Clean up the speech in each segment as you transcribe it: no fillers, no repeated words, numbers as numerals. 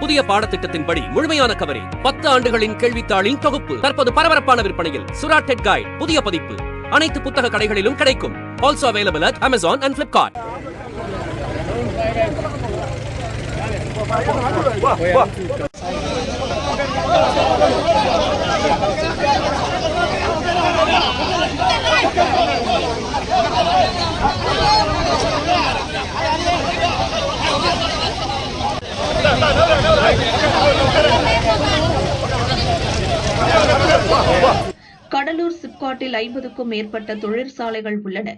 புதிய பாடத்திட்டத்தின்படி முழுமையான கவரேஜ், 10 ஆண்டுகளின் கேள்வித்தாளின் தொகுப்பு தற்போது பரபரப்பான விற்பனையில். சுரா டெட் கைட் புதிய பதிப்பு அனைத்து புத்தக கடைகளிலும் கிடைக்கும். Also available at Amazon and Flipkart. Cuddalore சிப்காட்டில் 50க்கும் மேற்பட்ட தொழிற்சாலைகள் உள்ளன.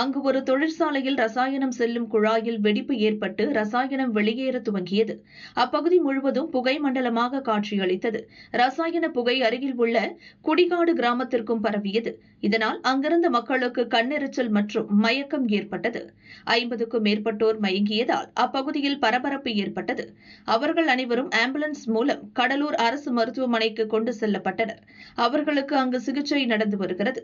அங்கு ஒரு தொழிற்சாலையில் ரசாயனம் செல்லும் குழாயில் வெடிப்பு ஏற்பட்டு ரசாயனம் வெளியேற துவங்கியது. அப்பகுதி முழுவதும் புகை மண்டலமாக காட்சியளித்தது. ரசாயன புகை அருகில் உள்ள குடிகாடு கிராமத்திற்கும் பரவியது. இதனால் அங்கிருந்த மக்களுக்கு கண்ணெரிச்சல் மற்றும் மயக்கம் ஏற்பட்டது. 50க்கும் மேற்பட்டோர் மயங்கியதால் அப்பகுதியில் பரபரப்பு ஏற்பட்டது. அவர்கள் அனைவரும் ஆம்புலன்ஸ் மூலம் கடலூர் அரசு மருத்துவமனைக்கு கொண்டு செல்லப்பட்டனர். அவர்களுக்கு அங்கு சிகிச்சை நடந்து வருகிறது.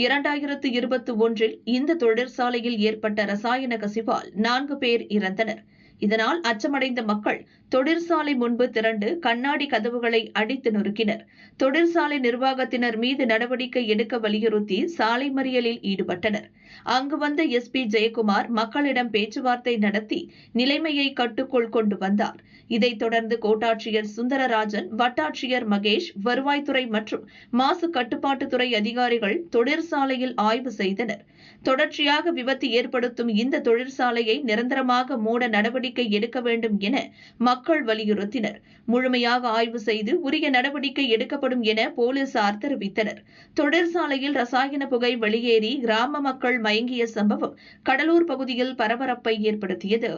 2021இல் இந்த தொழிற்சாலையில் ஏற்பட்ட ரசாயன கசிவால் 4 பேர் இறந்தனர். இதனால் அச்சமடைந்த மக்கள் தொழிற்சாலை முன்பு திரண்டு கண்ணாடி கதவுகளை அடித்து நொறுக்கினர். தொழிற்சாலை நிர்வாகத்தினர் மீது நடவடிக்கை எடுக்க வலியுறுத்தி சாலை மறியலில் ஈடுபட்டனர். அங்கு வந்த SP ஜெயக்குமார் மக்களிடம் பேச்சுவார்த்தை நடத்தி நிலைமையை கட்டுக்குள் கொண்டு வந்தார். இதைத் தொடர்ந்து கோட்டாட்சியர் சுந்தரராஜன், வட்டாட்சியர் மகேஷ், வருவாய்த்துறை மற்றும் மாசு கட்டுப்பாட்டுத்துறை அதிகாரிகள் தொழிற்சாலையில் ஆய்வு செய்தனர். தொடர்ச்சியாக விபத்து ஏற்படுத்தும் இந்த தொழிற்சாலையை நிரந்தரமாக மூட நடவடிக்கை எடுக்க வேண்டும் என மக்கள் வலியுறுத்தினர். முழுமையாக ஆய்வு செய்து உரிய நடவடிக்கை எடுக்கப்படும் என போலீசார் தெரிவித்தனர். தொழிற்சாலையில் ரசாயன புகை வெளியேறி கிராம மக்கள் மயங்கிய சம்பவம் கடலூர் பகுதியில் பரபரப்பை ஏற்படுத்தியது.